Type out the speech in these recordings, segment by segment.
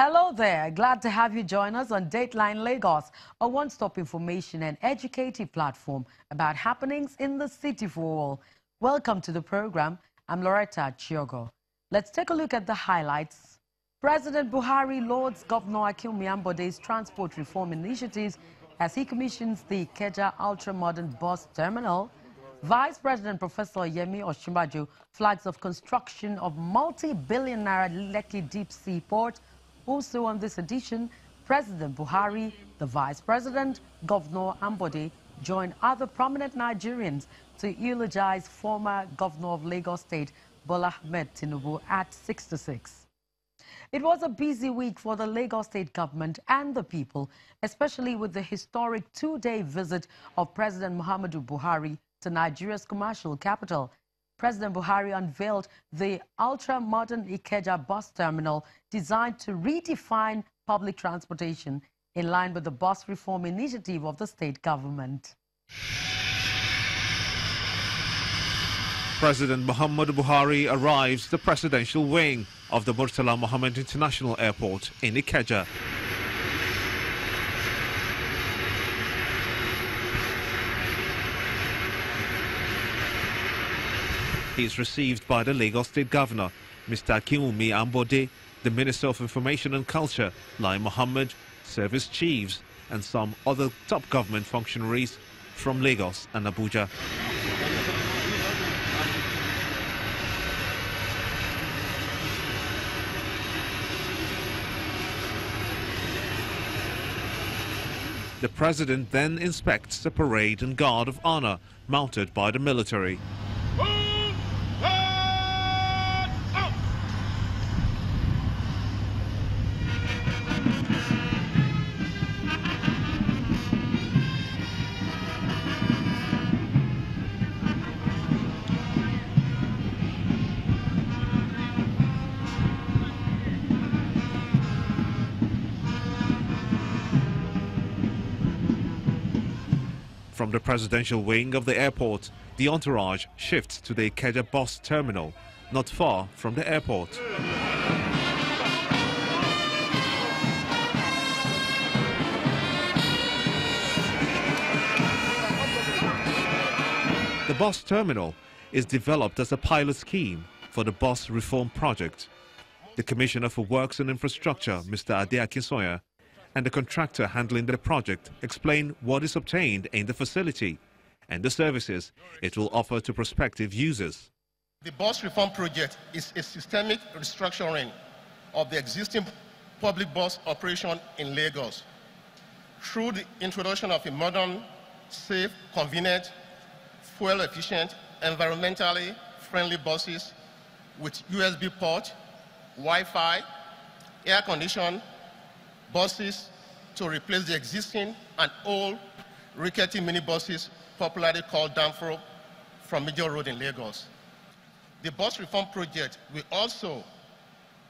Hello there. Glad to have you join us on Dateline Lagos, a one-stop information and educative platform about happenings in the city for all. Welcome to the program. I'm Loretta Chiogo. Let's take a look at the highlights. President Buhari lauds Governor Ambode's transport reform initiatives as he commissions the Ikeja ultra-modern bus terminal. Vice President Professor Yemi Osinbajo flags off construction of multi-billion naira Lekki deep sea port. Also on this edition, President Buhari, the Vice President, Governor Ambode joined other prominent Nigerians to eulogize former Governor of Lagos State, Bola Ahmed Tinubu, at 66. It was a busy week for the Lagos State government and the people, especially with the historic two-day visit of President Muhammadu Buhari to Nigeria's commercial capital. President Buhari unveiled the ultra-modern Ikeja bus terminal designed to redefine public transportation in line with the bus reform initiative of the state government. President Muhammadu Buhari arrives the presidential wing of the Murtala Mohammed International Airport in Ikeja. He is received by the Lagos State Governor, Mr. Ambode, the Minister of Information and Culture, Lai Mohammed, service chiefs, and some other top government functionaries from Lagos and Abuja. The president then inspects the parade and guard of honor mounted by the military. From the presidential wing of the airport, the entourage shifts to the Ikeja bus terminal, not far from the airport. The bus terminal is developed as a pilot scheme for the bus reform project. The Commissioner for Works and Infrastructure, Mr. Ade Akinsoya, and the contractor handling the project explain what is obtained in the facility and the services it will offer to prospective users. The bus reform project is a systemic restructuring of the existing public bus operation in Lagos through the introduction of a modern, safe, convenient, fuel-efficient, environmentally friendly buses with USB port, Wi-Fi, air condition, buses to replace the existing and old rickety minibuses popularly called Danfro from Major Road in Lagos. The bus reform project will also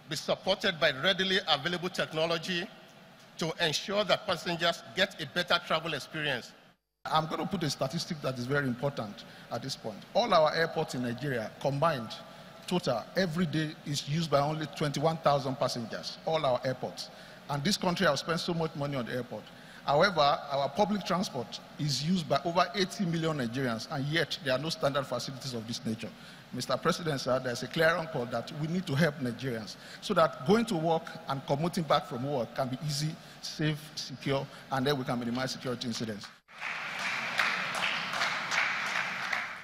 be supported by readily available technology to ensure that passengers get a better travel experience. I'm going to put a statistic that is very important at this point. All our airports in Nigeria combined, total, every day is used by only 21,000 passengers, all our airports. And this country has spent so much money on the airport. However, our public transport is used by over 80 million Nigerians, and yet there are no standard facilities of this nature. Mr. President, sir, there's a clear call that we need to help Nigerians so that going to work and commuting back from work can be easy, safe, secure, and then we can minimize security incidents.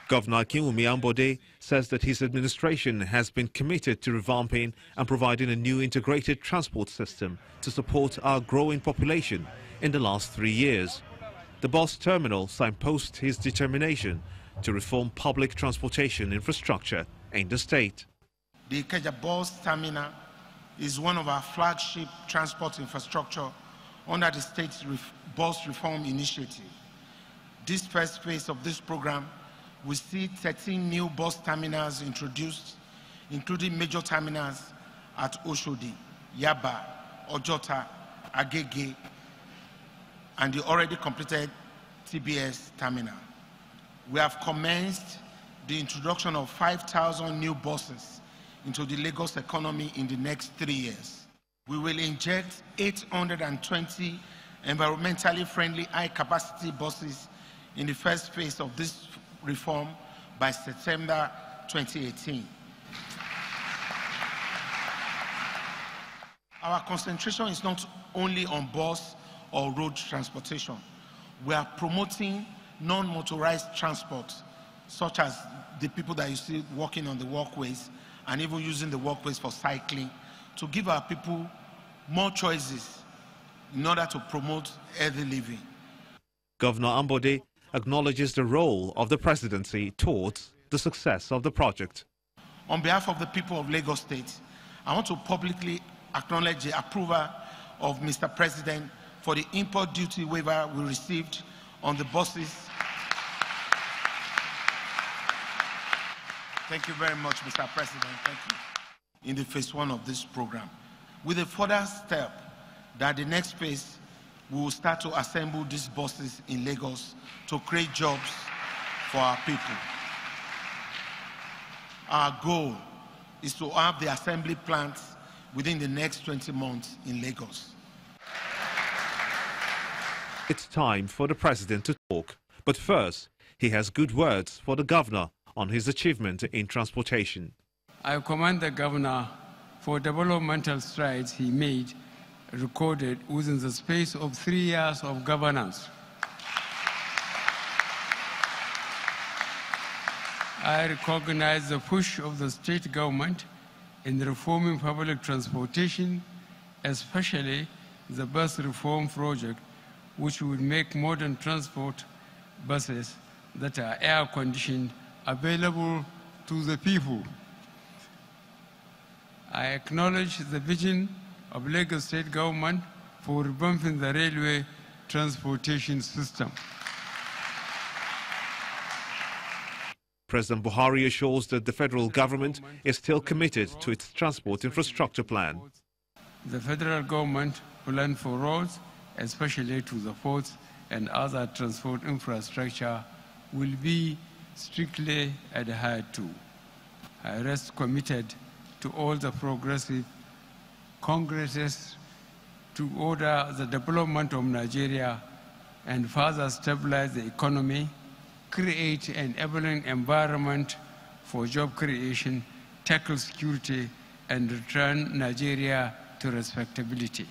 Governor Ambode says that his administration has been committed to revamping and providing a new integrated transport system to support our growing population in the last 3 years. The bus terminal signposts his determination to reform public transportation infrastructure in the state. The Ikeja bus terminal is one of our flagship transport infrastructure under the state's bus reform initiative. This first phase of this program we see 13 new bus terminals introduced, including major terminals at Oshodi, Yaba, Ojota, Agege, and the already completed TBS terminal. We have commenced the introduction of 5,000 new buses into the Lagos economy in the next 3 years. We will inject 820 environmentally friendly high-capacity buses in the first phase of this reform by September 2018. Our concentration is not only on bus or road transportation. We are promoting non-motorized transport, such as the people that you see walking on the walkways and even using the walkways for cycling, to give our people more choices in order to promote healthy living. Governor Ambode acknowledges the role of the presidency towards the success of the project. On behalf of the people of Lagos State, I want to publicly acknowledge the approval of Mr. President for the import duty waiver we received on the buses. Thank you very much, Mr. President. Thank you. In the phase 1 of this program, with a further step that the next phase, we will start to assemble these buses in Lagos to create jobs for our people. Our goal is to have the assembly plants within the next 20 months in Lagos. It's time for the president to talk, but first, he has good words for the governor on his achievement in transportation. I commend the governor for developmental strides he made, recorded within the space of 3 years of governance. I recognize the push of the state government in reforming public transportation, especially the bus reform project, which would make modern transport buses that are air-conditioned available to the people. I acknowledge the vision of Lagos State government for revamping the railway transportation system. President Buhari assures that the federal government is still committed to its transport infrastructure plan. The federal government plan for roads, especially to the ports and other transport infrastructure, will be strictly adhered to. I rest committed to all the progressive congresses to order the development of Nigeria and further stabilize the economy, create an enabling environment for job creation, tackle security, and return Nigeria to respectability.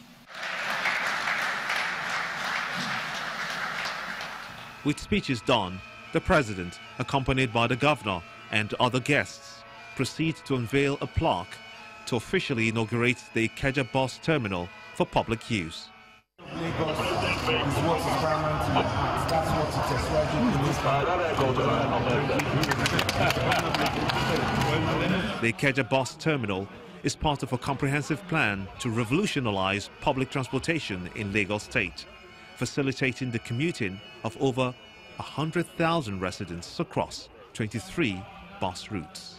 With speeches done, the president, accompanied by the governor and other guests, proceeds to unveil a plaque to officially inaugurate the Ikeja bus terminal for public use. Lagos is what is paramount in your heart. That's what it is. The Ikeja bus terminal is part of a comprehensive plan to revolutionize public transportation in Lagos State, facilitating the commuting of over 100,000 residents across 23 bus routes.